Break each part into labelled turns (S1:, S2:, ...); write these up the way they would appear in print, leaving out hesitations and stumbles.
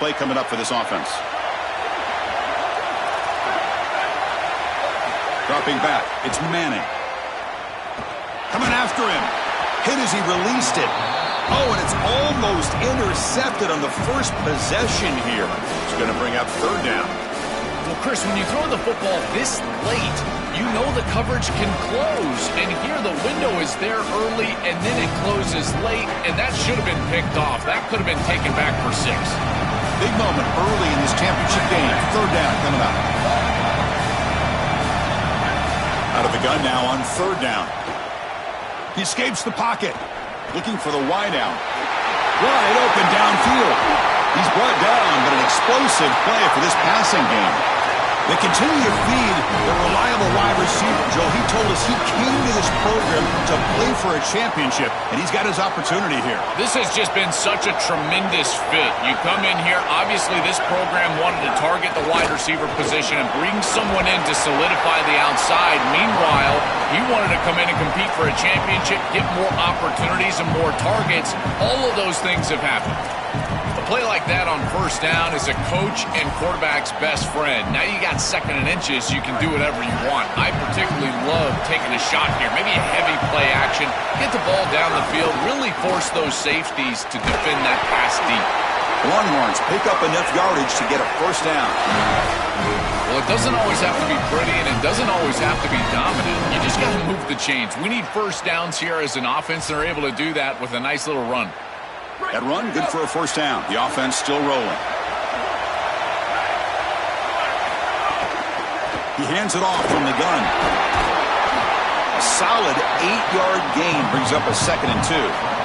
S1: Play coming up for this offense. Dropping back. It's Manning. Coming after him. Hit as he released it. Oh, and it's almost intercepted on the first possession here. It's going to bring up third down.
S2: Well, Chris, when you throw the football this late, you know the coverage can close. And here the window is there early, and then it closes late, and that should have been picked off. That could have been taken back for 6.
S1: Big moment early in this championship game. Third down coming up. Out of the gun now on third down. He escapes the pocket. Looking for the wideout. Wide open downfield. He's brought down, but an explosive play for this passing game. They continue to feed the reliable wide receiver. Joe, he told us he came to this program to play for a championship, and he's got his opportunity here.
S2: This has just been such a tremendous fit. You come in here, obviously this program wanted to target the wide receiver position and bring someone in to solidify the outside. Meanwhile, he wanted to come in and compete for a championship, get more opportunities and more targets. All of those things have happened. A play like that on first down is a coach and quarterback's best friend. Now you got second and inches, you can do whatever you want. I particularly love taking a shot here, maybe a heavy play action, get the ball down the field, really force those safeties to defend that pass deep.
S1: Longhorns pick up enough yardage to get a first down.
S2: Well, it doesn't always have to be pretty, and it doesn't always have to be dominant. You just got to move the chains. We need first downs here as an offense, and they're able to do that with a nice little run.
S1: That run, good for a first down. The offense still rolling. He hands it off from the gun. A solid 8-yard gain brings up a 2nd and 2.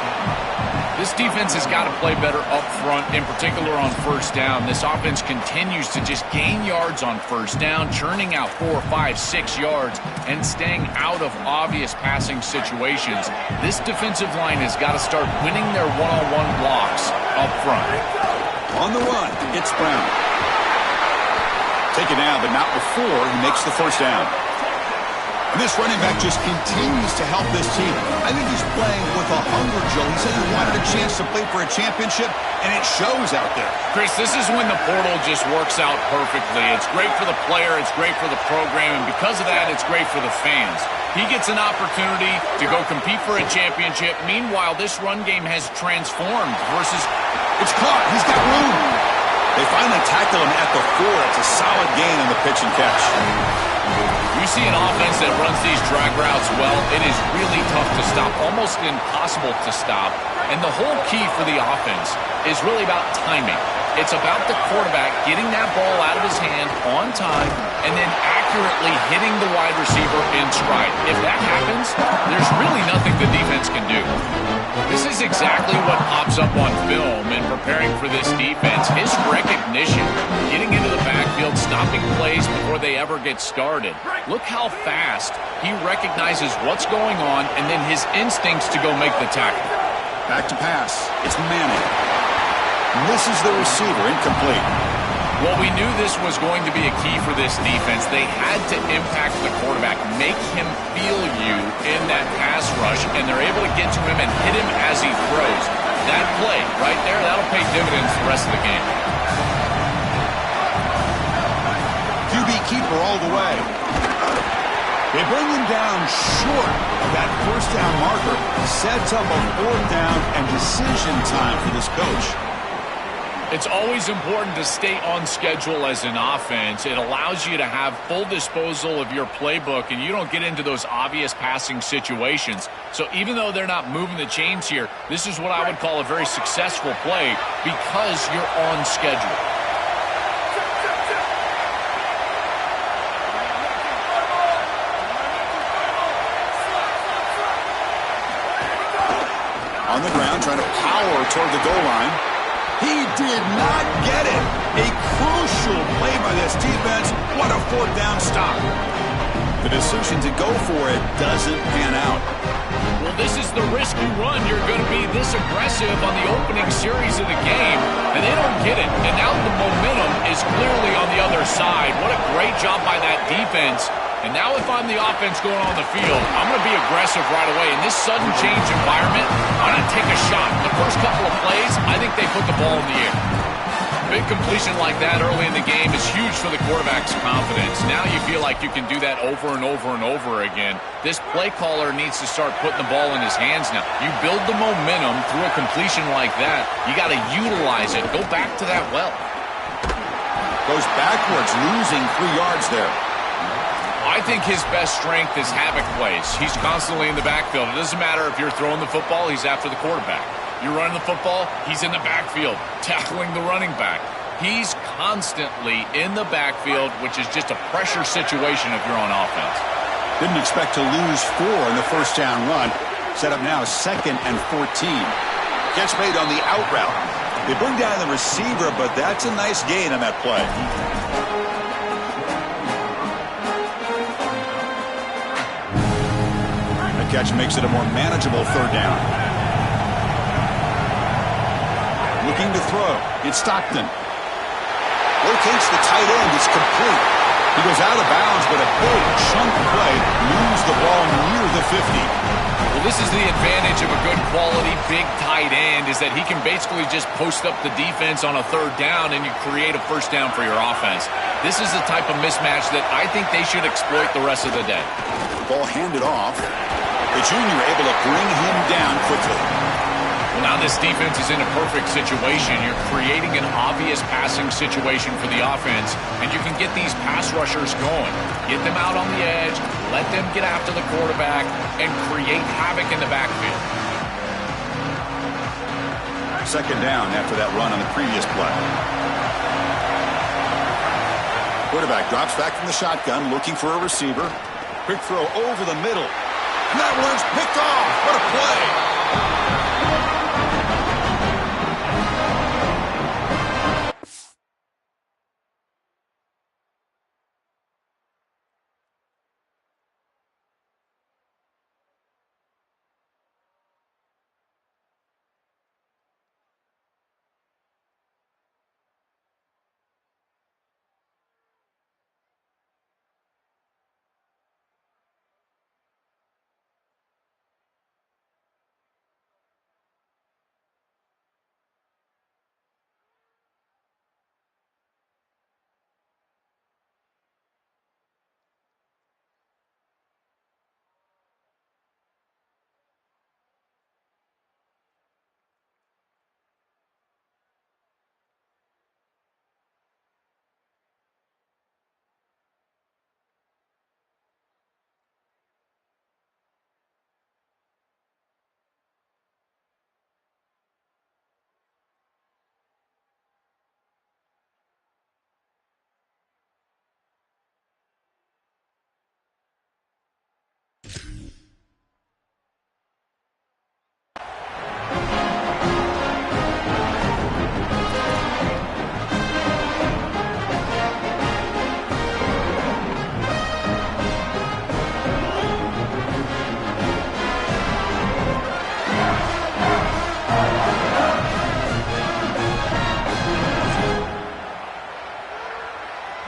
S2: This defense has got to play better up front, in particular on first down. This offense continues to just gain yards on first down, churning out 4, 5, 6 yards, and staying out of obvious passing situations. This defensive line has got to start winning their one-on-one blocks up front.
S1: On the run, it's Brown. Taken down, but not before he makes the first down. And this running back just continues to help this team. I think he's playing with a hunger, Joe. He said he wanted a chance to play for a championship, and it shows out there.
S2: Chris, this is when the portal just works out perfectly. It's great for the player, it's great for the program, and because of that, it's great for the fans. He gets an opportunity to go compete for a championship. Meanwhile, this run game has transformed versus...
S1: It's caught. He's got room. They finally tackle him at the 4. It's a solid gain on the pitch and catch.
S2: You see an offense that runs these drag routes well, it is really tough to stop, almost impossible to stop. And the whole key for the offense is really about timing. It's about the quarterback getting that ball out of his hand on time and then accurately hitting the wide receiver in stride. If that happens, there's really nothing the defense can do. This is exactly what pops up on film in preparing for this defense. His recognition, getting into the backfield, stopping plays before they ever get started. Look how fast he recognizes what's going on and then his instincts to go make the tackle.
S1: Back to pass. It's Manning. Misses the receiver, incomplete.
S2: Well, we knew this was going to be a key for this defense. They had to impact the quarterback, make him feel you in that pass rush, and they're able to get to him and hit him as he throws. That play right there, that'll pay dividends the rest of the game.
S1: QB keeper all the way. They bring him down short of that first down marker. Sets up a 4th down and decision time for this coach.
S2: It's always important to stay on schedule as an offense. It allows you to have full disposal of your playbook, and you don't get into those obvious passing situations. So even though they're not moving the chains here, this is what I would call a very successful play because you're on schedule.
S1: On the ground, trying to power toward the goal line. He did not get it. A crucial play by this defense. What a 4th down stop. The decision to go for it doesn't pan out.
S2: Well, this is the risk you run. You're going to be this aggressive on the opening series of the game, and they don't get it. And now the momentum is clearly on the other side. What a great job by that defense. And now if I'm the offense going on the field, I'm going to be aggressive right away. In this sudden change environment, I'm going to take a shot. The first couple of plays, I think they put the ball in the air. big completion like that early in the game is huge for the quarterback's confidence. Now you feel like you can do that over and over and over again. This play caller needs to start putting the ball in his hands now. You build the momentum through a completion like that. You got to utilize it. Go back to that well.
S1: Goes backwards, losing 3 yards there.
S2: I think his best strength is havoc plays. He's constantly in the backfield. It doesn't matter if you're throwing the football, he's after the quarterback. You're running the football, he's in the backfield, tackling the running back. He's constantly in the backfield, which is just a pressure situation if you're on offense.
S1: Didn't expect to lose 4 in the first down run. Set up now 2nd and 14. Catch made on the out route. They bring down the receiver, but that's a nice gain on that play. The catch makes it a more manageable 3rd down. Looking to throw. It's Stockton. Locates the tight end. It's complete. He goes out of bounds, but a big chunk play moves the ball near the 50.
S2: Well, this is the advantage of a good quality big tight end, is that he can basically just post up the defense on a 3rd down and you create a 1st down for your offense. This is the type of mismatch that I think they should exploit the rest of the day.
S1: Ball handed off. The junior able to bring him down quickly.
S2: Well, now this defense is in a perfect situation. You're creating an obvious passing situation for the offense, and you can get these pass rushers going. Get them out on the edge, let them get after the quarterback, and create havoc in the backfield.
S1: 2nd down after that run on the previous play. Quarterback drops back from the shotgun, looking for a receiver. Quick throw over the middle. And that one's picked off. What a play.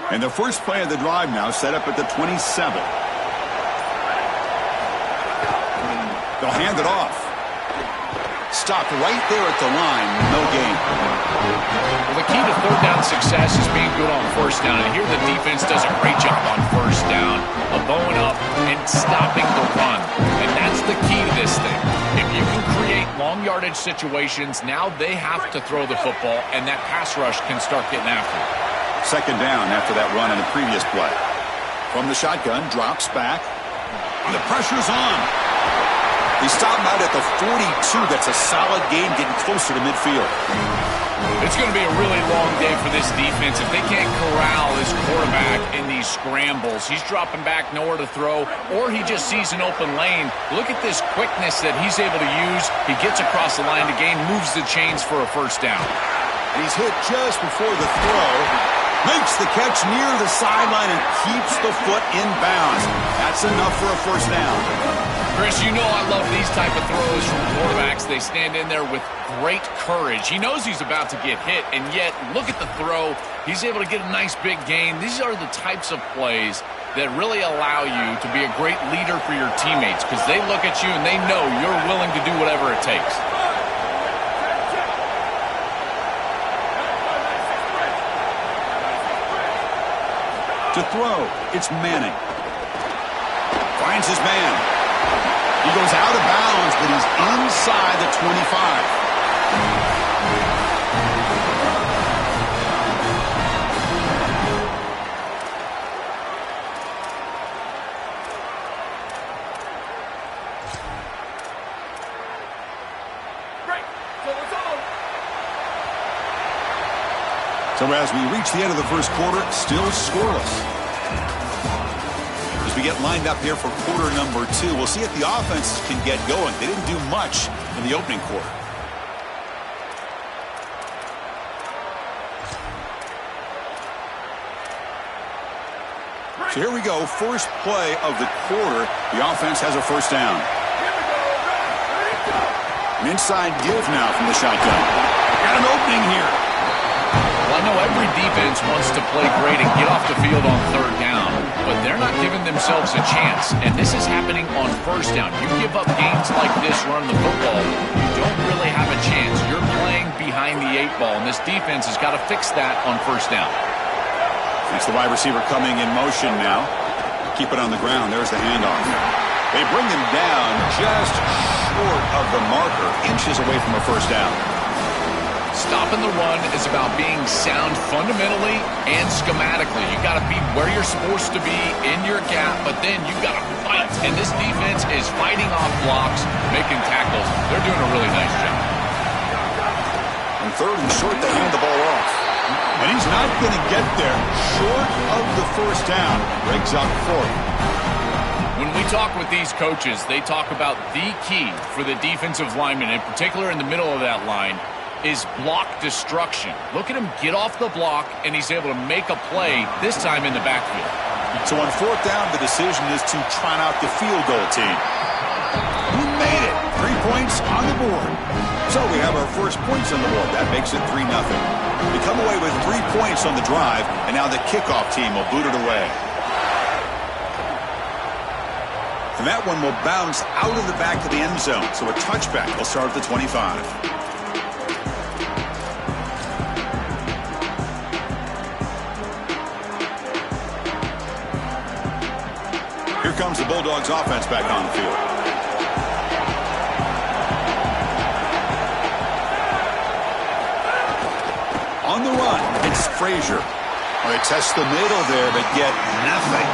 S1: And the first play of the drive now set up at the 27. They'll hand it off. Stopped right there at the line. No gain.
S2: Well, the key to 3rd down success is being good on 1st down. And here the defense does a great job on 1st down of bowing up and stopping the run. And that's the key to this thing. If you can create long yardage situations, now they have to throw the football, and that pass rush can start getting after it.
S1: 2nd down after that run on the previous play. From the shotgun, drops back. The pressure's on. He stopped out at the 42. That's a solid gain, getting closer to midfield.
S2: It's going to be a really long day for this defense. If they can't corral this quarterback in these scrambles, he's dropping back, nowhere to throw, or he just sees an open lane. Look at this quickness that he's able to use. He gets across the line to gain, moves the chains for a 1st down.
S1: And he's hit just before the throw. Makes the catch near the sideline and keeps the foot in bounds. That's enough for a 1st down.
S2: Chris, you know I love these type of throws from quarterbacks. They stand in there with great courage. He knows he's about to get hit, and yet look at the throw. He's able to get a nice big gain. These are the types of plays that really allow you to be a great leader for your teammates, because they look at you and they know you're willing to do whatever it takes.
S1: To throw, it's Manning. Finds his man. He goes out of bounds, but he's inside the 25. So as we reach the end of the first quarter, still scoreless. As we get lined up here for quarter number 2, we'll see if the offense can get going. They didn't do much in the opening quarter. So here we go, first play of the quarter. The offense has a first down. An inside give now from the shotgun. Got an opening here.
S2: Well, I know every defense wants to play great and get off the field on third down, but they're not giving themselves a chance, and this is happening on first down. You give up games like this running the football, you don't really have a chance. You're playing behind the 8 ball, and this defense has got to fix that on first down.
S1: It's the wide receiver coming in motion now. Keep it on the ground. There's the handoff. They bring him down just short of the marker, inches away from a first down.
S2: Stopping the run is about being sound fundamentally and schematically. You got to be where you're supposed to be in your gap, but then you got to fight. And this defense is fighting off blocks, making tackles. They're doing a really nice job.
S1: On third and short, they hand the ball off. And he's not going to get there short of the first down. Breaks up fourth.
S2: When we talk with these coaches, they talk about the key for the defensive lineman, in particular in the middle of that line, is block destruction. Look at him get off the block, and he's able to make a play, this time in the backfield.
S1: So on fourth down, the decision is to trot out the field goal team. We made it. 3 points on the board. So we have our first points on the board. That makes it 3-0. We come away with 3 points on the drive, and now the kickoff team will boot it away. And that one will bounce out of the back of the end zone. So a touchback will start at the 25. Here comes the Bulldogs offense back on the field. On the run, it's Frazier. Well, they test the middle there, but get nothing.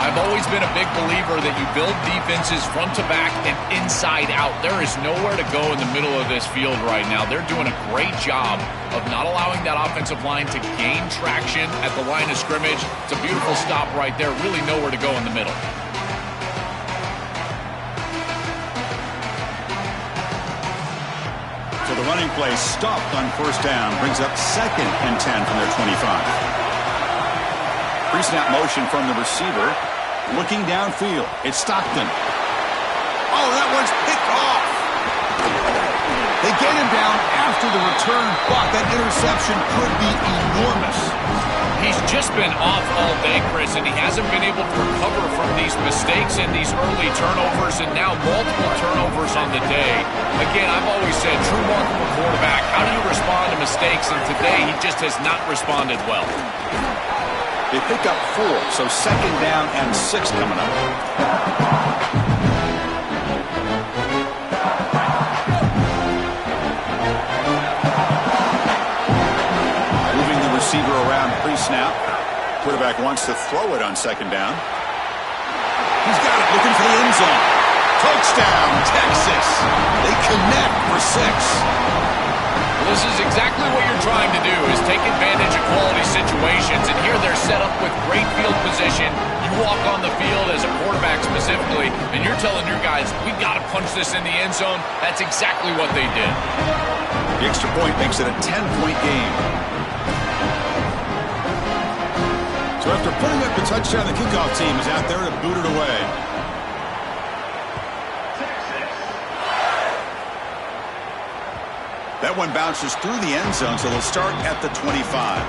S2: I've always been a big believer that you build defenses front to back and inside out. There is nowhere to go in the middle of this field right now. They're doing a great job of not allowing that offensive line to gain traction at the line of scrimmage. It's a beautiful stop right there. Really nowhere to go in the middle.
S1: So the running play stopped on first down. Brings up 2nd and 10 from their 25. Pre-snap motion from the receiver. Looking downfield. It's Stockton. Oh, that one's picked off. They get him down after the return, but that interception could be enormous.
S2: He's just been off all day, Chris, and he hasn't been able to recover from these mistakes and these early turnovers, and now multiple turnovers on the day. Again, I've always said, true mark of a quarterback. How do you respond to mistakes? And today, he just has not responded well.
S1: They pick up 4, so 2nd down and 6 coming up. Moving the receiver around pre-snap. Quarterback wants to throw it on 2nd down. He's got it, looking for the end zone. Touchdown, Texas. They connect for 6.
S2: This is exactly what you're trying to do, is take advantage of quality situations. And here they're set up with great field position. You walk on the field as a quarterback specifically, and you're telling your guys, we got to punch this in the end zone. That's exactly what they did.
S1: The extra point makes it a 10-point game. So after putting up the touchdown, the kickoff team is out there to boot it away. That one bounces through the end zone, so they'll start at the 25.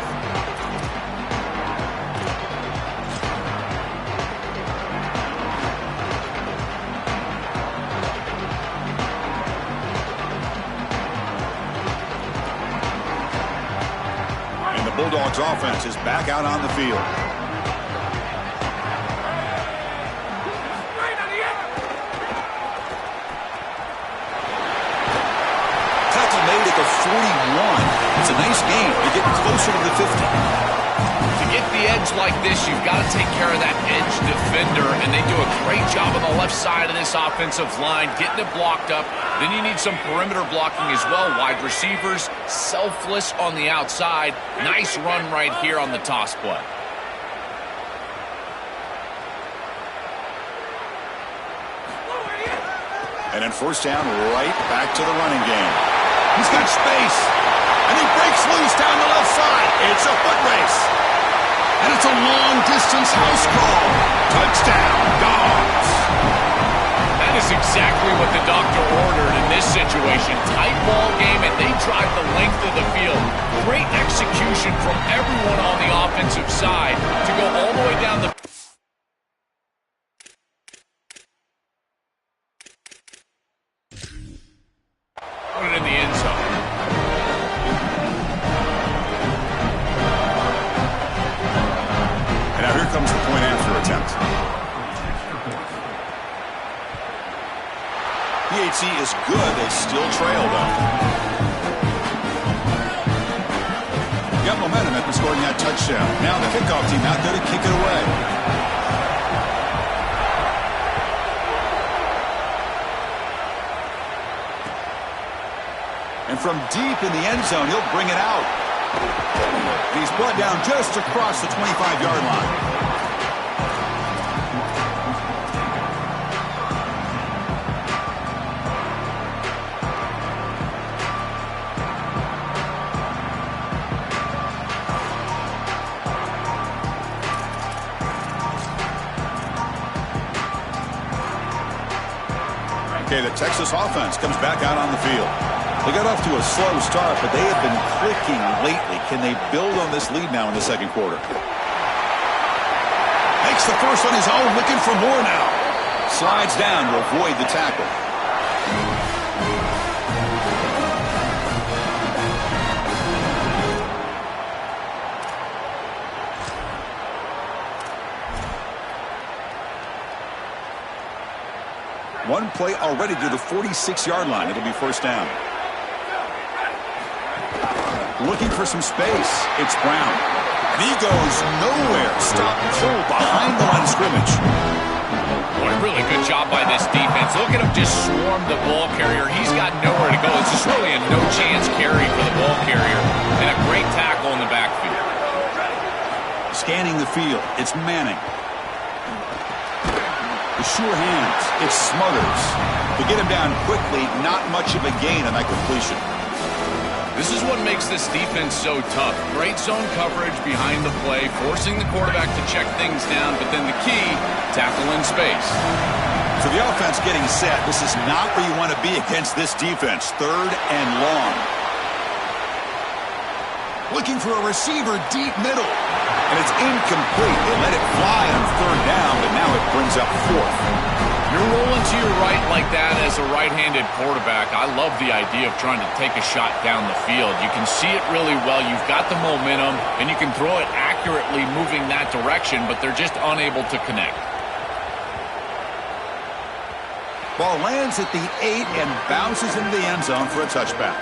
S1: And the Bulldogs offense is back out on the field. Tackle made at the 41. It's a nice gain. They're getting closer to the 50.
S2: To get the edge like this, you've got to take care of that edge defender, and they do a great job on the left side of this offensive line, getting it blocked up. Then you need some perimeter blocking as well. Wide receivers, selfless on the outside. Nice run right here on the toss play.
S1: And then first down, right back to the running game. He's got space, and he breaks loose down the left side. It's a foot race. And it's a long-distance house call. Touchdown, Dogs.
S2: That is exactly what the doctor ordered in this situation. Tight ball game, and they drive the length of the field. Great execution from everyone on the offensive side to go all the way down the field. Put it in the end zone.
S1: And now here comes the point after attempt. PHC is good. They still trail, though. Got momentum after scoring that touchdown. Now the kickoff team out there to kick it away. And from deep in the end zone, he'll bring it out. And he's brought down just across the 25-yard line. Okay, the Texas offense comes back out on the field. They got off to a slow start, but they have been clicking lately. Can they build on this lead now in the second quarter? Makes the first on his own, looking for more now. Slides down to avoid the tackle. One play already to the 46-yard line. It'll be first down. Looking for some space. It's Brown. And he goes nowhere. Stop pull behind the line of scrimmage.
S2: Boy, really good job by this defense. Look at him just swarm the ball carrier. He's got nowhere to go. It's just really a no-chance carry for the ball carrier. And a great tackle in the backfield.
S1: Scanning the field. It's Manning. The sure hands. It's Smothers. To get him down quickly, not much of a gain on that completion.
S2: This is what makes this defense so tough. Great zone coverage behind the play, forcing the quarterback to check things down, but then the key, tackle in space.
S1: So the offense getting set. This is not where you want to be against this defense. Third and long. Looking for a receiver deep middle. And it's incomplete. They let it fly on third down, but now it brings up fourth.
S2: You're rolling to your right like that as a right-handed quarterback. I love the idea of trying to take a shot down the field. You can see it really well. You've got the momentum, and you can throw it accurately moving that direction, but they're just unable to connect.
S1: Ball lands at the 8 and bounces into the end zone for a touchback.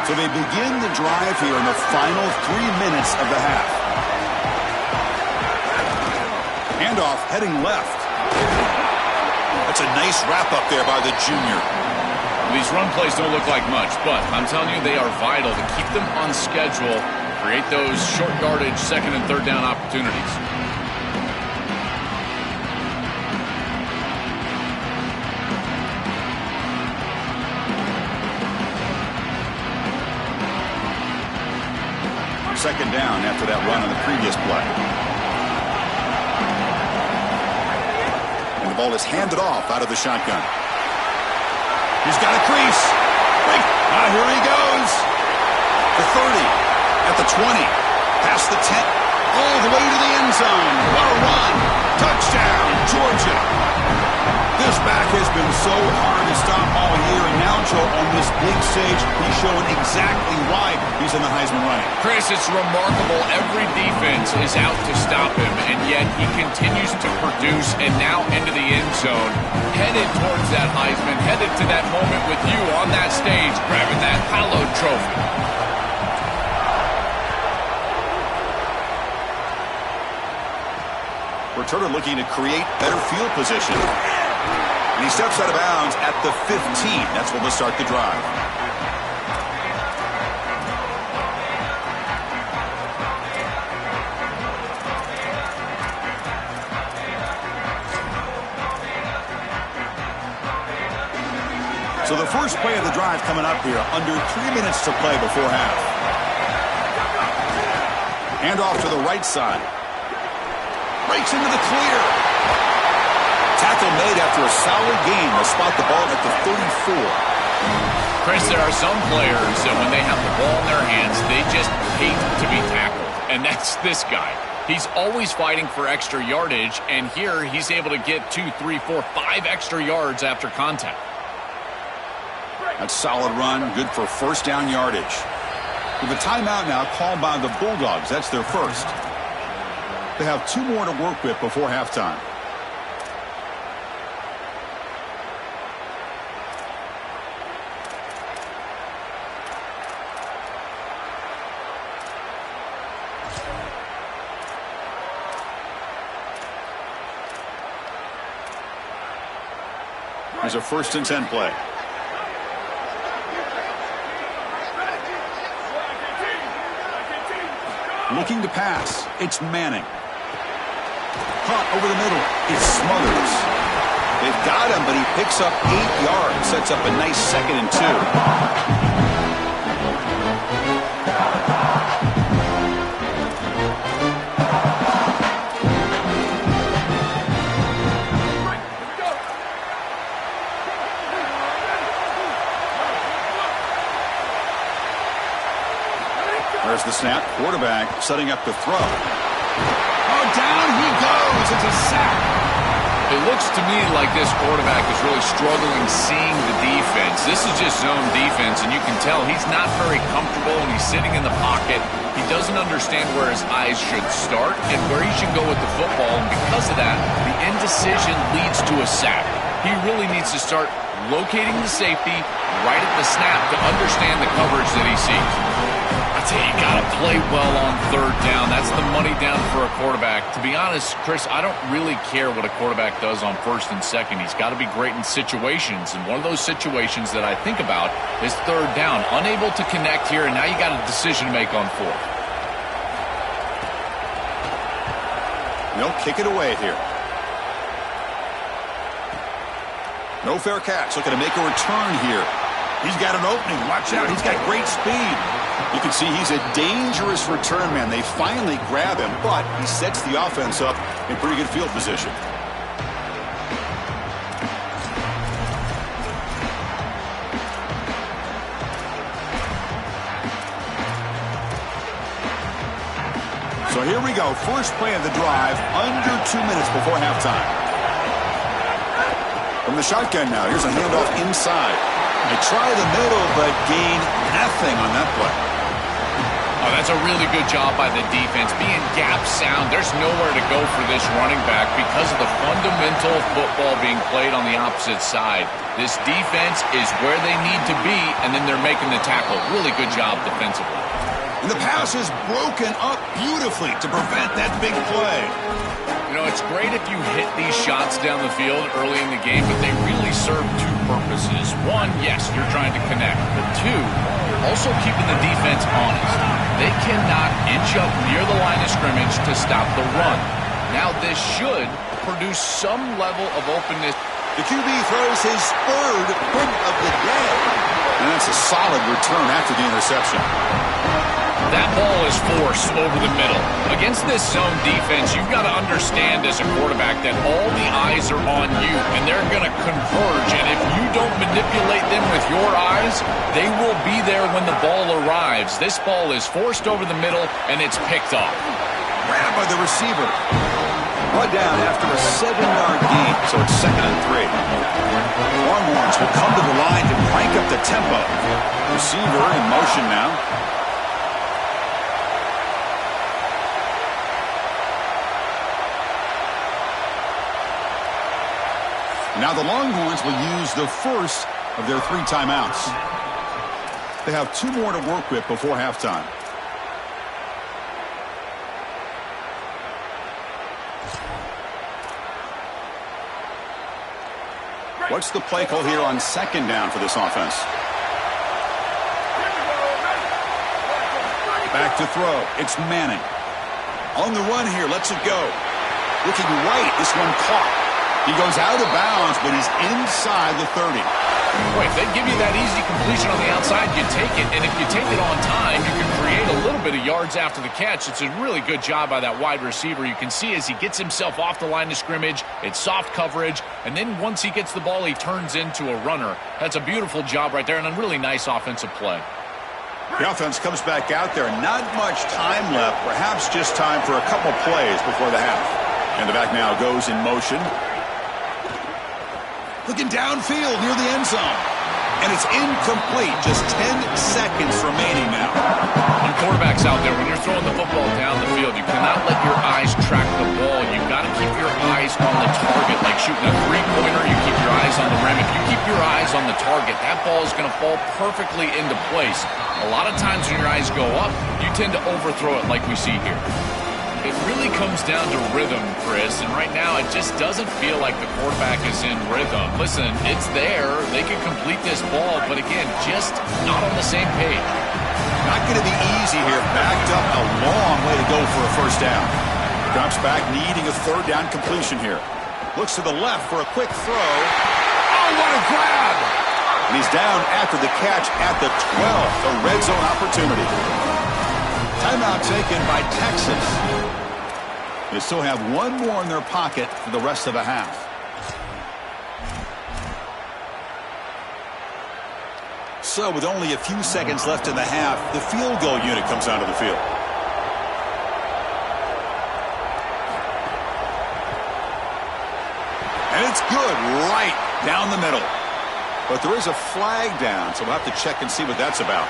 S1: So they begin the drive here in the final 3 minutes of the half. Handoff heading left. That's a nice wrap up there by the junior.
S2: These run plays don't look like much, but I'm telling you they are vital to keep them on schedule, create those short yardage second and third down opportunities.
S1: Second down after that run on the previous play. And the ball is handed off out of the shotgun. He's got a crease. Now here he goes. The 30, at the 20, past the 10, all the way to the end zone. What a run. Touchdown, Georgia. big stage, he's showing exactly why he's in the Heisman running.
S2: Chris, it's remarkable. Every defense is out to stop him, and yet he continues to produce, and now into the end zone, headed towards that Heisman, headed to that moment with you on that stage, grabbing that hallowed trophy.
S1: Returner looking to create better field position. And he steps out of bounds at the 15. That's when they'll start the drive. So the first play of the drive coming up here, under 3 minutes to play before half. Hand off to the right side. Breaks into the clear. Tackle made after a solid gain. They'll spot the ball at the 34.
S2: Chris, there are some players that when they have the ball in their hands, they just hate to be tackled. And that's this guy. He's always fighting for extra yardage, and here he's able to get 2, 3, 4, 5 extra yards after contact.
S1: That's a solid run, good for first down yardage. With a timeout now called by the Bulldogs, that's their first. They have 2 more to work with before halftime. Here's a 1st and 10 play. Looking to pass. It's Manning. Caught over the middle. It's Smothers. They've got him, but he picks up 8 yards. Sets up a nice 2nd and 2. There's the snap. Quarterback setting up the throw. Oh, down he goes. It's a sack.
S2: It looks to me like this quarterback is really struggling seeing the defense. This is just zone defense, and you can tell he's not very comfortable, and he's sitting in the pocket. He doesn't understand where his eyes should start and where he should go with the football, and because of that, the indecision leads to a sack. He really needs to start locating the safety right at the snap to understand the coverage that he sees. I tell you, you got to play well on 3rd down. That's the money down for a quarterback. To be honest, Chris, I don't really care what a quarterback does on 1st and 2nd. He's got to be great in situations, and one of those situations that I think about is 3rd down. Unable to connect here, and now you got a decision to make on 4th.
S1: They'll kick it away here. No fair catch. Looking to make a return here. He's got an opening. Watch out. He's got great speed. You can see he's a dangerous return man. They finally grab him, but he sets the offense up in pretty good field position. So here we go. First play of the drive, under 2 minutes before halftime. From the shotgun now, here's a handoff inside. They try the middle, but gain nothing on that play.
S2: Oh, that's a really good job by the defense. Being gap sound, there's nowhere to go for this running back because of the fundamental football being played on the opposite side. This defense is where they need to be, and then they're making the tackle. Really good job defensively.
S1: And the pass is broken up beautifully to prevent that big play.
S2: You know, it's great if you hit these shots down the field early in the game, but they really serve 2 purposes. 1, yes, you're trying to connect. But 2, you're also keeping the defense honest. They cannot inch up near the line of scrimmage to stop the run. Now, this should produce some level of openness.
S1: The QB throws his 3rd pick of the day. And that's a solid return after the interception.
S2: That ball is forced over the middle. Against this zone defense, you've got to understand as a quarterback that all the eyes are on you, and they're going to converge. And if you don't manipulate them with your eyes, they will be there when the ball arrives. This ball is forced over the middle, and it's picked off.
S1: Grabbed by the receiver. Brought down after a 7-yard gain. So so it's 2nd and 3. Longhorns will come to the line to crank up the tempo. Receiver in motion now. Now the Longhorns will use the first of their 3 timeouts. They have 2 more to work with before halftime. What's the play call here on 2nd down for this offense? Back to throw. It's Manning. On the run here. Lets it go. Looking right. This one caught. He goes out of bounds, but he's inside the 30.
S2: Boy, if they give you that easy completion on the outside, you take it. And if you take it on time, you can create a little bit of yards after the catch. It's a really good job by that wide receiver. You can see as he gets himself off the line of scrimmage, it's soft coverage. And then once he gets the ball, he turns into a runner. That's a beautiful job right there and a really nice offensive play.
S1: The offense comes back out there. Not much time left. Perhaps just time for a couple plays before the half. And the back now goes in motion. Looking downfield near the end zone. And it's incomplete. Just 10 seconds remaining now.
S2: On quarterbacks out there, when you're throwing the football down the field, you cannot let your eyes track the ball. You've got to keep your eyes on the target. Like shooting a three-pointer, you keep your eyes on the rim. If you keep your eyes on the target, that ball is going to fall perfectly into place. A lot of times when your eyes go up, you tend to overthrow it like we see here. It really comes down to rhythm, Chris, and right now it just doesn't feel like the quarterback is in rhythm. Listen, it's there. They can complete this ball, but again, just not on the same page.
S1: Not going to be easy here. Backed up a long way to go for a first down. Drops back, needing a 3rd down completion here. Looks to the left for a quick throw. Oh, what a grab! And he's down after the catch at the 12th, a red zone opportunity. Timeout taken by Texas. They still have 1 more in their pocket for the rest of the half. So with only a few seconds left in the half, the field goal unit comes onto the field. And it's good right down the middle. But there is a flag down, so we'll have to check and see what that's about.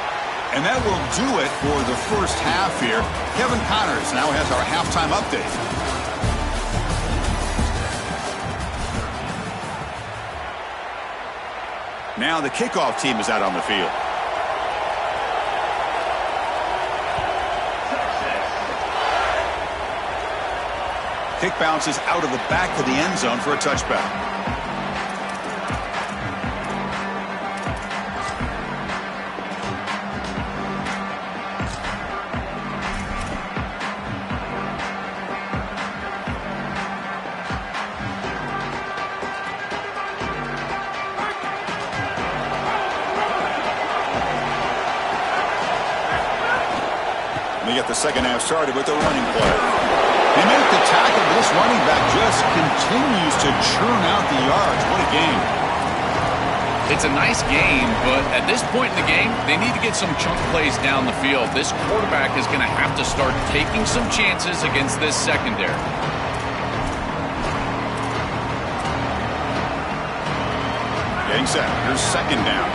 S1: And that will do it for the first half here. Kevin Connors now has our halftime update. Now the kickoff team is out on the field. Kick bounces out of the back of the end zone for a touchback. Get the second half started with a running play. They make the tackle, but this running back just continues to churn out the yards. What a game.
S2: It's a nice game, but at this point in the game, they need to get some chunk plays down the field. This quarterback is going to have to start taking some chances against this secondary.
S1: Getting set. Here's 2nd down.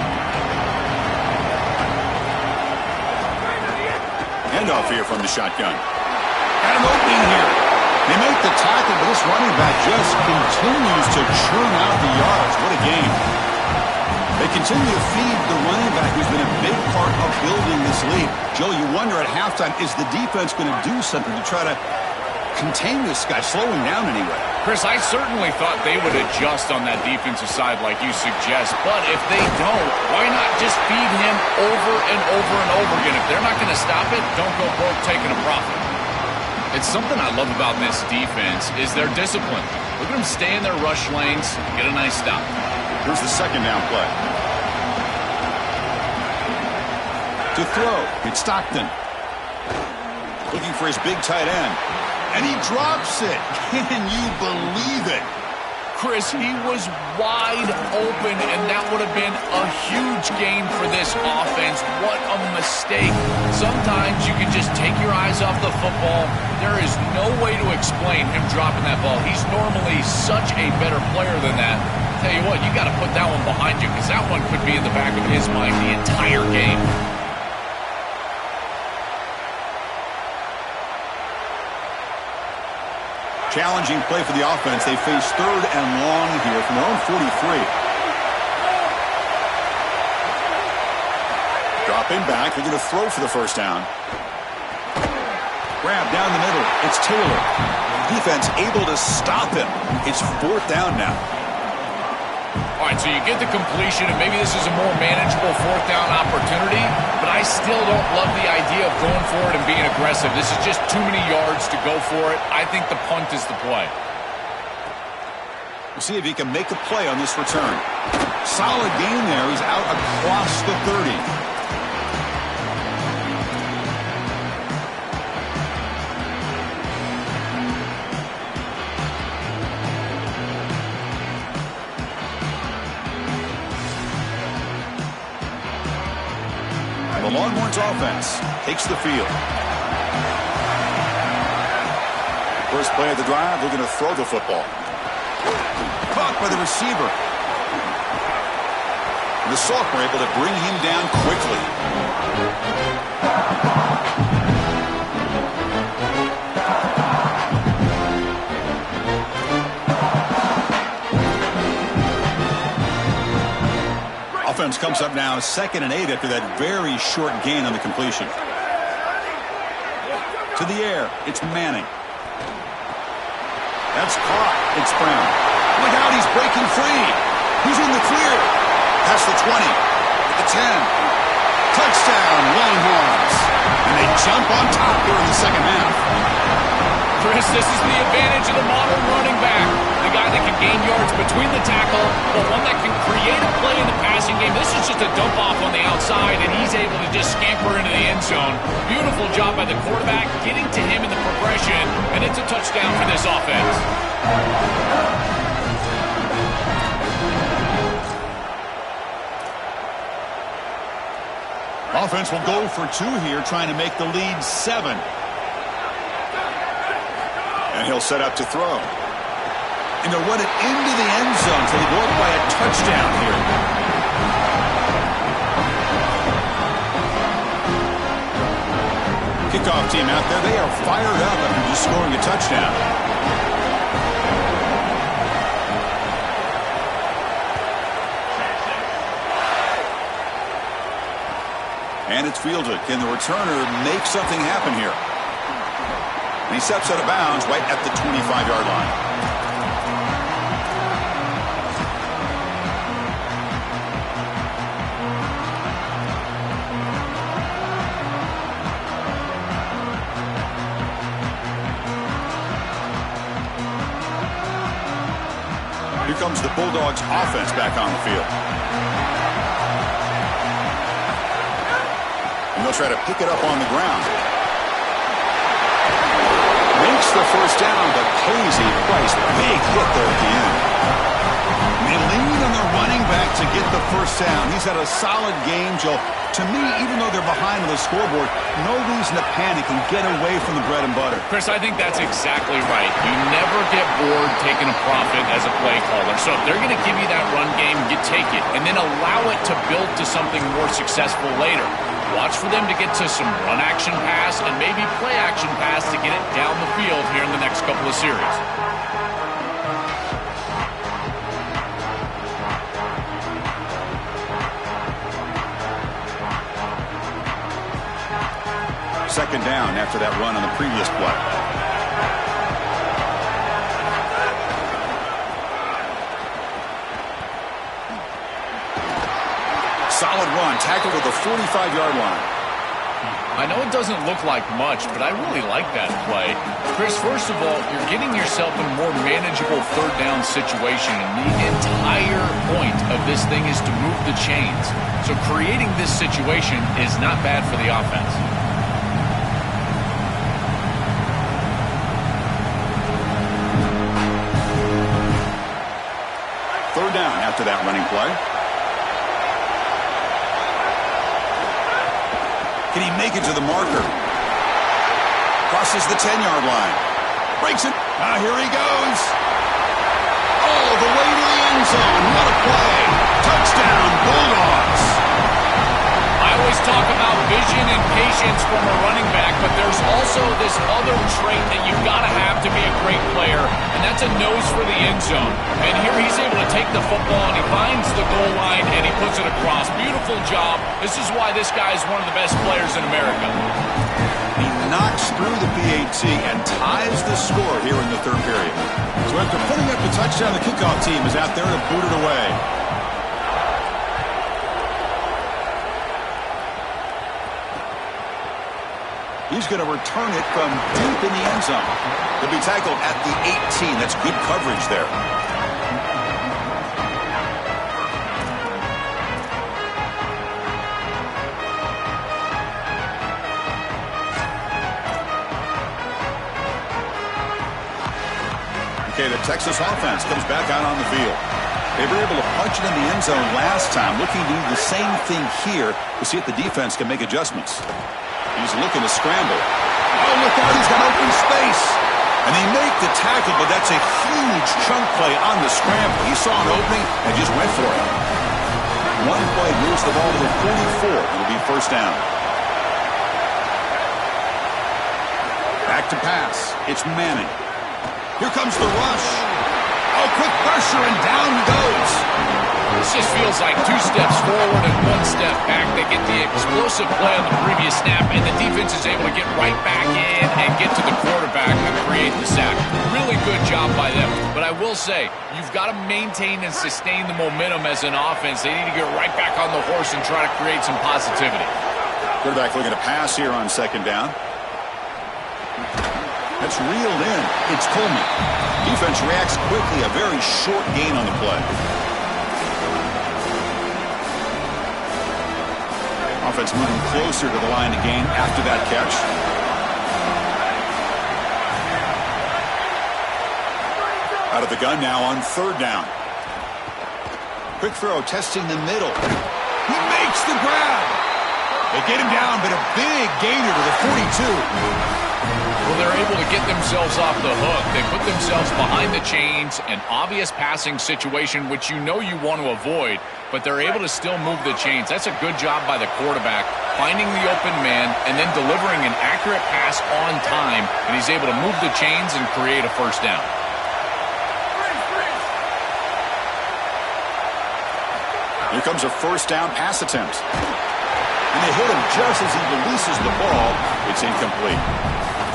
S1: Handoff here from the shotgun. And an opening here. They make the tackle, but this running back just continues to churn out the yards. What a game. They continue to feed the running back who's been a big part of building this lead. Joe, you wonder at halftime, is the defense going to do something to try to contain this guy, slow him down anyway?
S2: Chris, I certainly thought they would adjust on that defensive side like you suggest, but if they don't, why not just feed him over and over and over again? If they're not going to stop it, don't go broke taking a profit. It's something I love about this defense is their discipline. Look at them stay in their rush lanes, get a nice stop.
S1: Here's the 2nd down play. To throw, it's Stockton. Looking for his big tight end. And he drops it. Can you believe it?
S2: Chris, he was wide open, and that would have been a huge gain for this offense. What a mistake. Sometimes you can just take your eyes off the football. There is no way to explain him dropping that ball. He's normally such a better player than that. Tell you what, you got to put that one behind you because that one could be in the back of his mind the entire game.
S1: Challenging play for the offense. They face 3rd and long here from their own 43. Dropping back. They're going to throw for the first down. Grab down the middle. It's Taylor. Defense able to stop him. It's 4th down now.
S2: All right, so you get the completion, and maybe this is a more manageable 4th down opportunity, but I still don't love the idea of going for it and being aggressive. This is just too many yards to go for it. I think the punt is the play.
S1: We'll see if he can make a play on this return. Solid gain there. He's out across the 30. The Longhorns offense takes the field. First play of the drive, they're going to throw the football. Caught by the receiver. And the Sophomore able to bring him down quickly. Offense comes up now 2nd and 8 after that very short gain on the completion. To the air, it's Manning. That's caught. It's Brown. Look out, he's breaking free. He's in the clear. Past the 20. The 10. Touchdown, Longhorns. And they jump on top here in the second half.
S2: Chris, this is the advantage of the modern running back. The guy that can gain yards between the tackle, but one that can create a play in the passing game. This is just a dump off on the outside, and he's able to just scamper into the end zone. Beautiful job by the quarterback, getting to him in the progression, and it's a touchdown for this offense.
S1: Offense will go for 2 here, trying to make the lead 7. And he'll set up to throw. And they'll run it into the end zone, so they go up by a touchdown here. Kickoff team out there, they are fired up after just scoring a touchdown. And it's fielded. Can the returner make something happen here? And he steps out of bounds right at the 25-yard line. Here comes the Bulldogs offense back on the field. And they'll try to pick it up on the ground. Makes the first down, but pays a price. Big hit there at the end. They lean on their running back to get the first down. He's had a solid game, Joe. To me, even though they're behind on the scoreboard, no reason to panic and get away from the bread and butter.
S2: Chris, I think that's exactly right. You never get bored taking a profit as a play caller. So if they're going to give you that run game, you take it. And then allow it to build to something more successful later. Watch for them to get to some run action pass and maybe play action pass to get it down the field here in the next couple of series.
S1: Second down after that run on the previous play. Solid run, tackled at the 45-yard line.
S2: I know it doesn't look like much, but I really like that play. Chris, first of all, you're getting yourself in a more manageable third down situation, and the entire point of this thing is to move the chains. So creating this situation is not bad for the offense.
S1: Third down after that running play. Can he make it to the marker? Crosses the 10-yard line. Breaks it. Here he goes. All the way to the end zone. What a play. Touchdown, Bulldogs.
S2: I always talk about vision and patience from a running back, but there's also this other trait that you've got to have to be a great player, and that's a nose for the end zone. And here he's able to take the football, and he finds the goal line, and he puts it across. Beautiful job. This is why this guy is one of the best players in America.
S1: He knocks through the PAT and ties the score here in the third period. So after putting up the touchdown, the kickoff team is out there to boot it away. He's going to return it from deep in the end zone. He'll be tackled at the 18. That's good coverage there. Okay, the Texas offense comes back out on the field. They were able to punch it in the end zone last time, looking to do the same thing here to see if the defense can make adjustments. He's looking to scramble. Oh, look out, he's got open space. And they make the tackle, but that's a huge chunk play on the scramble. He saw an opening and just went for it. One play moves the ball to the 44. It'll be first down. Back to pass. It's Manning. Here comes the rush. Oh, quick pressure, and down he goes.
S2: This just feels like 2 steps forward and 1 step back. They get the explosive play on the previous snap, and the defense is able to get right back in and get to the quarterback and create the sack. Really good job by them. But I will say, you've got to maintain and sustain the momentum as an offense. They need to get right back on the horse and try to create some positivity.
S1: Quarterback looking to pass here on second down. That's reeled in. It's Coleman. Defense reacts quickly. A very short gain on the play. Offense moving closer to the line to gain after that catch. Out of the gun now on third down. Quick throw testing the middle. He makes the grab. They get him down, but a big gainer to the 42.
S2: Well, they're able to get themselves off the hook. They put themselves behind the chains, an obvious passing situation, which you know you want to avoid, but they're able to still move the chains. That's a good job by the quarterback, finding the open man and then delivering an accurate pass on time, and he's able to move the chains and create a first down.
S1: Here comes a first down pass attempt. And they hit him just as he releases the ball. It's incomplete.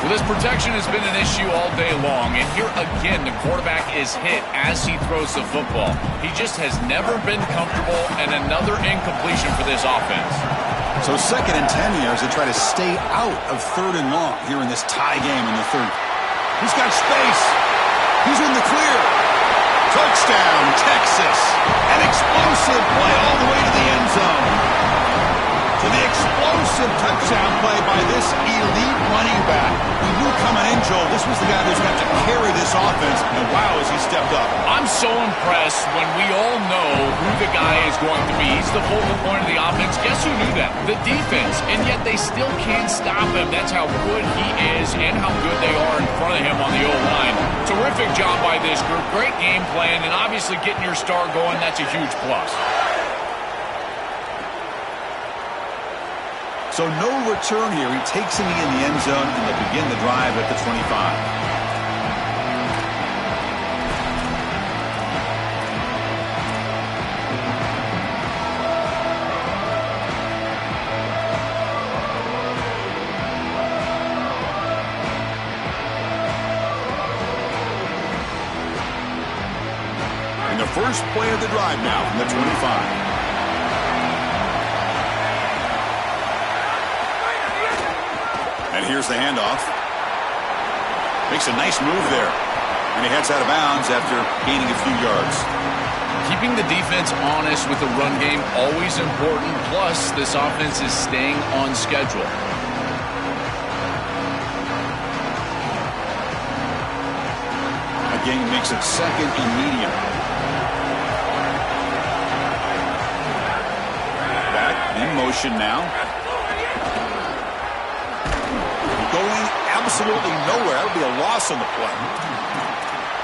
S2: Well, this protection has been an issue all day long, and here again the quarterback is hit as he throws the football. He just has never been comfortable, and another incompletion for this offense.
S1: So 2nd and 10 years, they try to stay out of 3rd and long here in this tie game in the third. He's got space. He's in the clear. Touchdown, Texas. An explosive play all the way to the end zone. So the explosive touchdown play by this elite running back. We knew coming in, Joel, this was the guy who's got to carry this offense, and wow, has he stepped up.
S2: I'm so impressed when we all know who the guy is going to be. He's the focal point of the offense. Guess who knew that? The defense, and yet they still can't stop him. That's how good he is and how good they are in front of him on the O-line. Terrific job by this group. Great game plan, and obviously getting your star going, that's a huge plus.
S1: So no return here. He takes him in the end zone, and they'll begin the drive at the 25. And the first play of the drive now from the 25. And here's the handoff. Makes a nice move there. And he heads out of bounds after gaining a few yards.
S2: Keeping the defense honest with the run game, always important. Plus, this offense is staying on schedule. Again,
S1: makes it 2nd and medium. motion now. Going absolutely nowhere. That would be a loss on the play.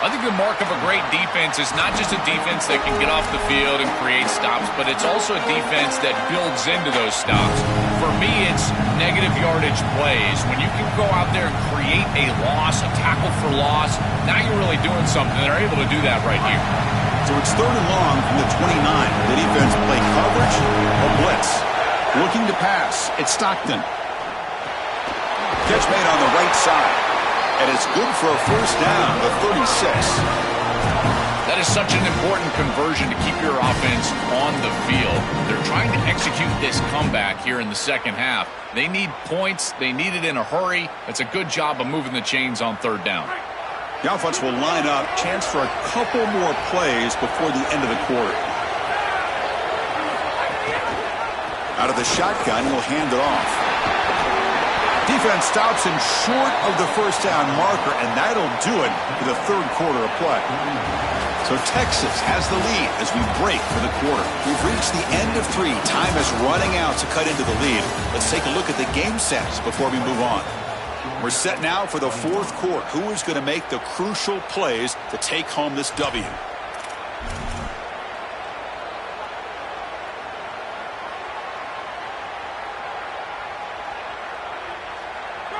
S2: I think the mark of a great defense is not just a defense that can get off the field and create stops, but it's also a defense that builds into those stops. For me, it's negative yardage plays. When you can go out there and create a loss, a tackle for loss, now you're really doing something. They're able to do that right here.
S1: So it's 3rd and long from the 29. The defense play coverage or blitz. Looking to pass. It's Stockton. Catch made on the right side. And it's good for a first down, the 36.
S2: That is such an important conversion to keep your offense on the field. They're trying to execute this comeback here in the second half. They need points. They need it in a hurry. It's a good job of moving the chains on 3rd down.
S1: The offense will line up. Chance for a couple more plays before the end of the quarter. Out of the shotgun, he'll hand it off. Defense stops him short of the first down marker, and that'll do it for the 3rd quarter of play. So Texas has the lead as we break for the quarter. We've reached the end of 3. Time is running out to cut into the lead. Let's take a look at the game sets before we move on. We're set now for the 4th quarter. Who is going to make the crucial plays to take home this W?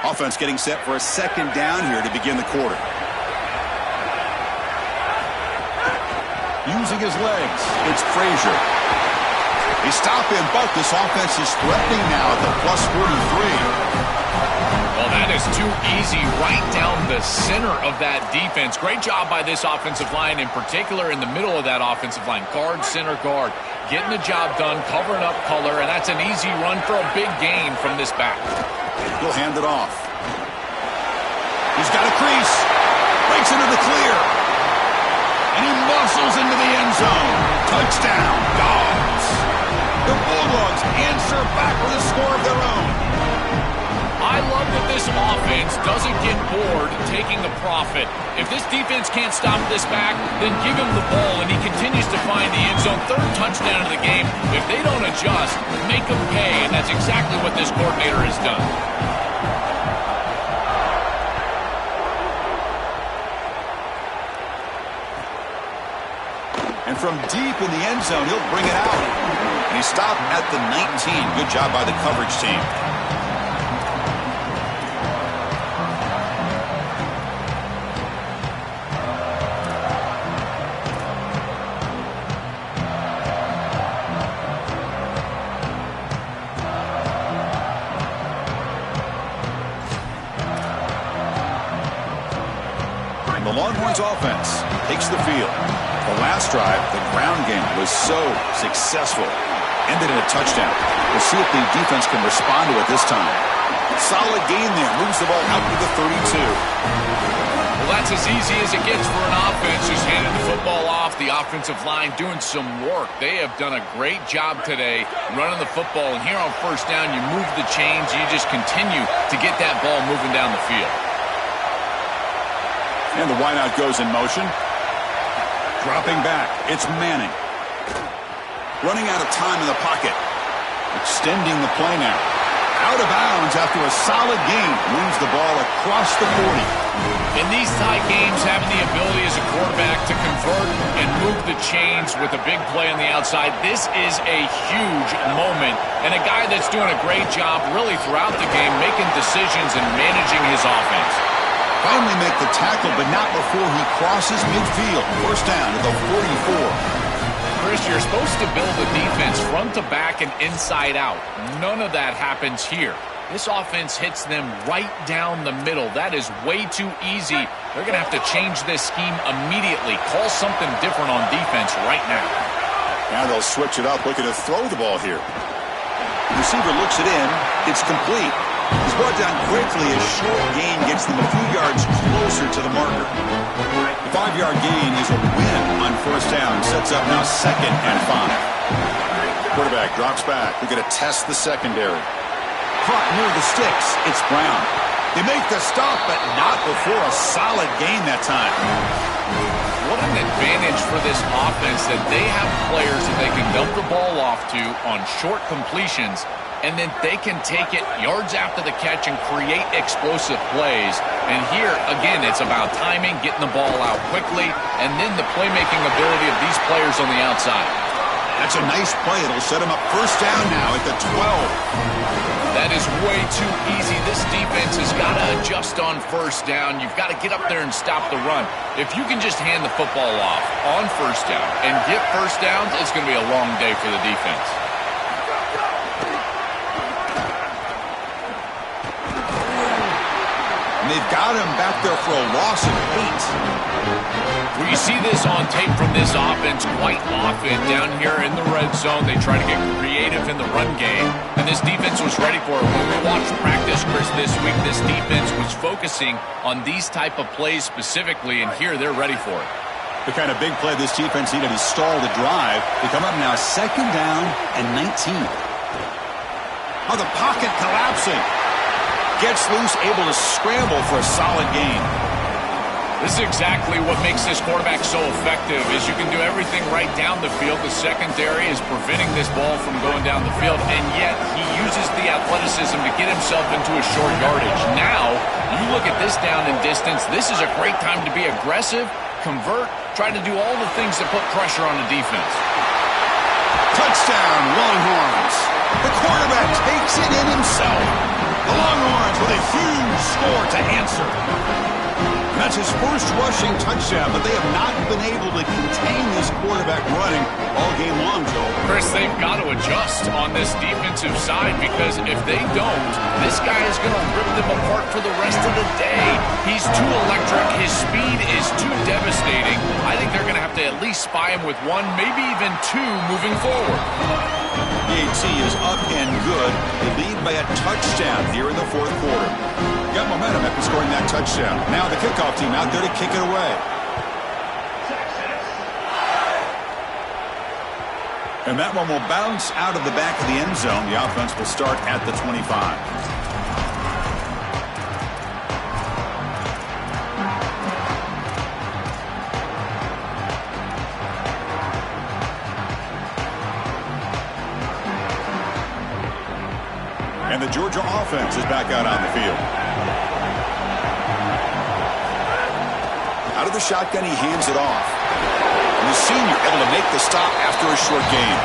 S1: Offense getting set for a 2nd down here to begin the quarter. Using his legs, it's Frazier. They stop him, but this offense is threatening now at the plus 43.
S2: Well, that is too easy right down the center of that defense. Great job by this offensive line, in particular in the middle of that offensive line. Guard, center, guard. Getting the job done, covering up color, and that's an easy run for a big gain from this back.
S1: He'll hand it off. He's got a crease. Breaks into the clear. And he muscles into the end zone. Touchdown, Dogs. The Bulldogs answer back with a score of their own.
S2: I love that this offense doesn't get bored taking the profit. If this defense can't stop this back, then give him the ball, and he continues to find the end zone. 3rd touchdown of the game. If they don't adjust, make them pay, and that's exactly what this coordinator has done.
S1: And from deep in the end zone, he'll bring it out. And he stopped at the 19. Good job by the coverage team. And the Longhorns offense takes the field. The last drive, the ground game was so successful. Ended in a touchdown. We'll see if the defense can respond to it this time. Solid gain there. Moves the ball out to the 32.
S2: Well, that's as easy as it gets for an offense. Just handed the football off. The offensive line doing some work. They have done a great job today running the football. And here on 1st down, you move the chains. You just continue to get that ball moving down the field.
S1: And the wideout goes in motion. Dropping back, it's Manning. Running out of time in the pocket. Extending the play now. Out of bounds after a solid gain. Moves the ball across the 40.
S2: In these tight games, having the ability as a quarterback to convert and move the chains with a big play on the outside, this is a huge moment. And a guy that's doing a great job really throughout the game, making decisions and managing his offense.
S1: Finally make the tackle, but not before he crosses midfield. 1st down to the 44.
S2: Chris, you're supposed to build a defense front to back and inside out. None of that happens here. This offense hits them right down the middle. That is way too easy. They're going to have to change this scheme immediately. Call something different on defense right now.
S1: Now they'll switch it up, looking to throw the ball here. The receiver looks it in. It's complete. He's brought down quickly. A short gain gets them a few yards closer to the marker. The 5-yard gain is a win on 1st down. Sets up now 2nd and 5. Quarterback drops back. They're going to test the secondary. Caught near the sticks. It's Brown. They make the stop, but not before a solid gain that time.
S2: what an advantage for this offense that they have players that they can dump the ball off to on short completions, and then they can take it yards after the catch and create explosive plays. And here, again, it's about timing, getting the ball out quickly, and then the playmaking ability of these players on the outside.
S1: That's a nice play. It'll set him up first down now at the 12.
S2: That is way too easy. This defense has got to adjust on first down. You've got to get up there and stop the run. If you can just hand the football off on first down and get first downs, it's going to be a long day for the defense.
S1: And they've got him back there for a loss of 8.
S2: We see this on tape from this offense quite often. Down here in the red zone, they try to get creative in the run game, and this defense was ready for it. When we watched practice, Chris, this week, this defense was focusing on these type of plays specifically, and here they're ready for it.
S1: The kind of big play this defense needed to stall the drive. They come up now second down and 19. Oh, the pocket collapsing. Gets loose, able to scramble for a solid gain.
S2: This is exactly what makes this quarterback so effective, is you can do everything right down the field. The secondary is preventing this ball from going down the field, and yet he uses the athleticism to get himself into a short yardage. Now, you look at this down and distance, this is a great time to be aggressive, convert, try to do all the things that put pressure on the defense.
S1: Touchdown, Longhorns. The quarterback takes it in himself. The Longhorns with a huge score to answer. That's his first rushing touchdown, but they have not been able to contain this quarterback running all game long, Joe.
S2: Chris, they've got to adjust on this defensive side, because if they don't, this guy is going to rip them apart for the rest of the day. He's too electric. His speed is too devastating. I think they're going to have to at least spy him with one, maybe even two moving forward.
S1: The AT is up and good. They lead by a touchdown here in the fourth quarter. Got momentum after scoring that touchdown. Now the kickoff team out there to kick it away. And that one will bounce out of the back of the end zone. The offense will start at the 25. And the Georgia offense is back out on the field. Out of the shotgun, he hands it off. And the senior able to make the stop after a short gain.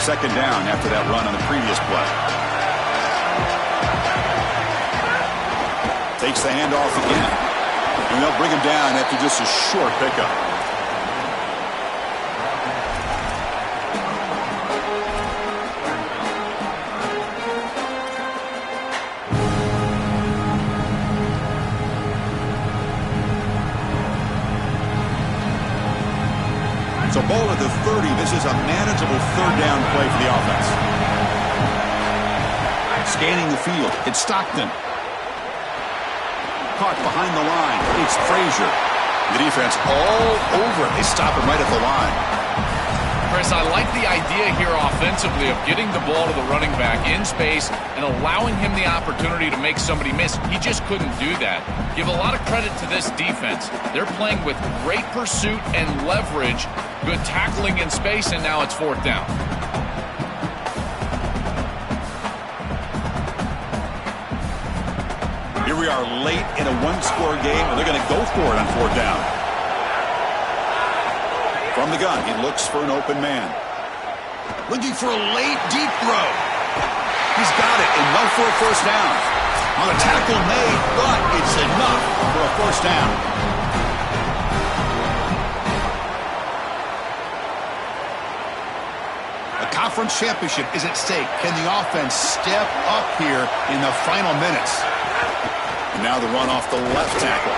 S1: Second down after that run on the previous play. Takes the handoff again. And they'll bring him down after just a short pickup. So ball at the 30. This is a manageable third down play for the offense. Scanning the field. It's Stockton. Caught behind the line. It's Frazier. The defense all over it. They stop him right at the line.
S2: Chris, I like the idea here offensively of getting the ball to the running back in space and allowing him the opportunity to make somebody miss. He just couldn't do that. Give a lot of credit to this defense. They're playing with great pursuit and leverage, good tackling in space, and now it's fourth down.
S1: Here we are late in a one-score game, and they're going to go for it on fourth down. From the gun, he looks for an open man. Looking for a late, deep throw. He's got it, enough for a first down. On a tackle made, but it's enough for a first down. A conference championship is at stake. Can the offense step up here in the final minutes? And now the run off the left tackle.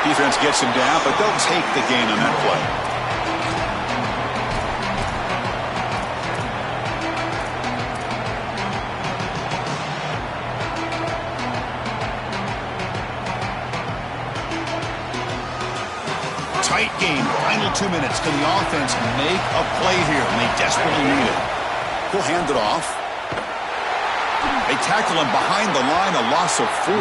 S1: Defense gets him down, but they'll take the gain on that play. Tight game, final 2 minutes. Can the offense make a play here? And they desperately need it. He'll hand it off. They tackle him behind the line, a loss of 4.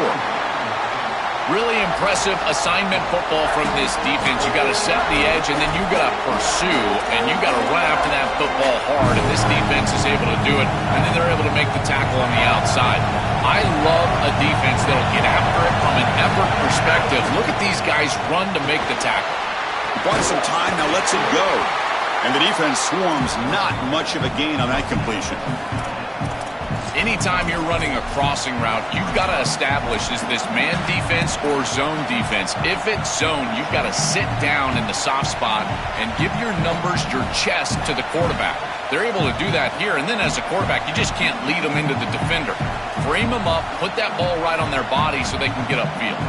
S2: Really impressive assignment football from this defense. You got to set the edge, and then you got to pursue, and you got to run after that football hard. And this defense is able to do it, and then they're able to make the tackle on the outside. I love a defense that'll get after it from an effort perspective. Look at these guys run to make the tackle.
S1: Bought some time, now lets it go. And the defense swarms, not much of a gain on that completion.
S2: Anytime you're running a crossing route, you've got to establish, is this man defense or zone defense? If it's zone, you've got to sit down in the soft spot and give your numbers, your chest to the quarterback. They're able to do that here, and then as a quarterback, you just can't lead them into the defender. Frame them up, put that ball right on their body so they can get upfield.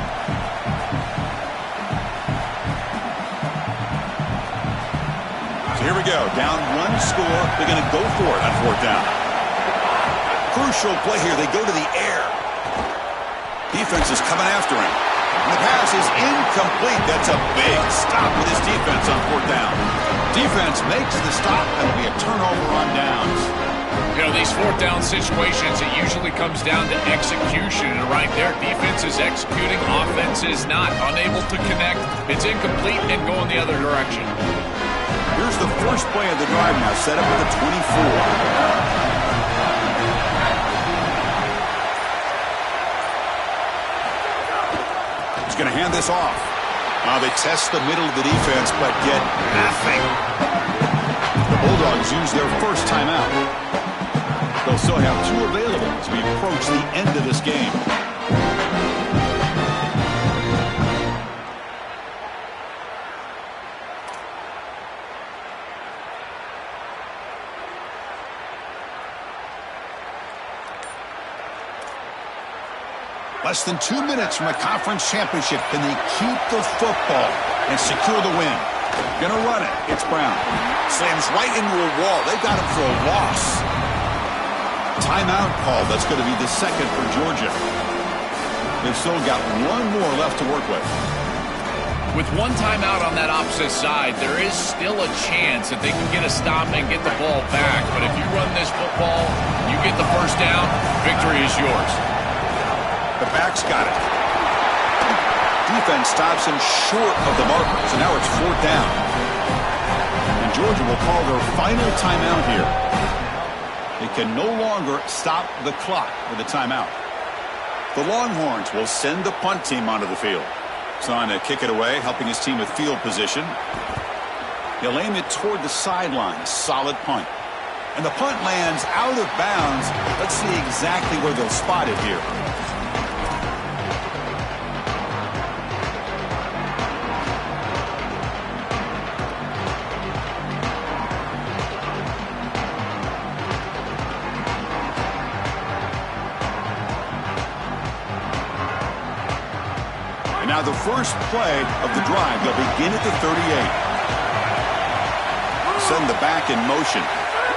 S1: So here we go, down 1 score. They're going to go for it on 4th down. Crucial play here. They go to the air. Defense is coming after him. And the pass is incomplete. That's a big stop with his defense on 4th down. Defense makes the stop, and it'll be a turnover on downs.
S2: You know, these 4th down situations, it usually comes down to execution. And right there, defense is executing, offense is not. Unable to connect. It's incomplete and going the other direction.
S1: Here's the first play of the drive now, set up at the 24. He's going to hand this off. They test the middle of the defense, but get nothing. The Bulldogs use their first timeout. They'll still have 2 available as we approach the end of this game. Less than 2 minutes from a conference championship. Can they keep the football and secure the win? Gonna run it. It's Brown. Slams right into a wall. They've got him for a loss. Timeout call. That's going to be the second for Georgia. They've still got 1 more left to work with.
S2: With 1 timeout on that opposite side, there is still a chance that they can get a stop and get the ball back. But if you run this football, you get the first down, victory is yours.
S1: The back's got it. Defense stops him short of the marker, so now it's 4th down. And Georgia will call their final timeout here. They can no longer stop the clock with a timeout. The Longhorns will send the punt team onto the field. Trying to kick it away, helping his team with field position. He'll aim it toward the sideline. Solid punt. And the punt lands out of bounds. Let's see exactly where they'll spot it here. Now the first play of the drive, they'll begin at the 38. Send the back in motion.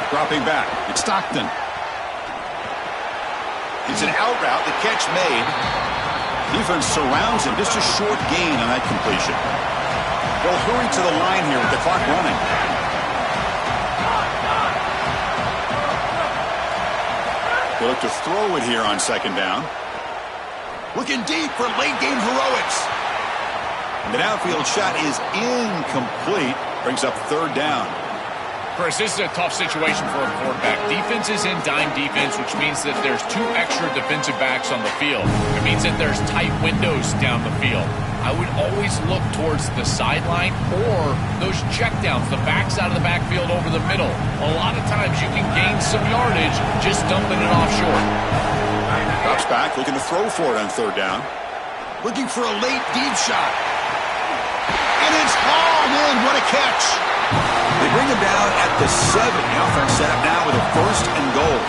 S1: Dropping back. It's Stockton. It's an out route. The catch made. Defense surrounds him. Just a short gain on that completion. They'll hurry to the line here with the clock running. They look to throw it here on 2nd down. Looking deep for late-game heroics. And the downfield shot is incomplete. Brings up 3rd down.
S2: Chris, this is a tough situation for a quarterback. Defense is in dime defense, which means that there's 2 extra defensive backs on the field. It means that there's tight windows down the field. I would always look towards the sideline or those checkdowns, the backside of the backfield over the middle. A lot of times you can gain some yardage just dumping it off short.
S1: Drops back, looking to throw for it on 3rd down. Looking for a late deep shot. And it's hauled in. What a catch. They bring him down at the 7. The offense set up now with a 1st and goal.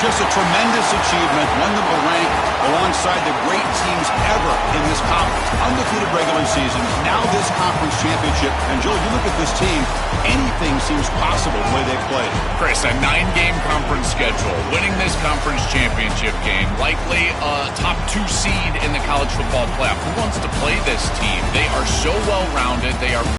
S1: Just a tremendous achievement, one that will rank alongside the great teams ever in this conference. Undefeated regular season, now this conference championship. And Joel, you look at this team, anything seems possible the way they played.
S2: Chris, a 9-game conference schedule, winning this conference championship game, likely a top 2 seed in the college football playoff. Who wants to play this team? They are so well-rounded. They are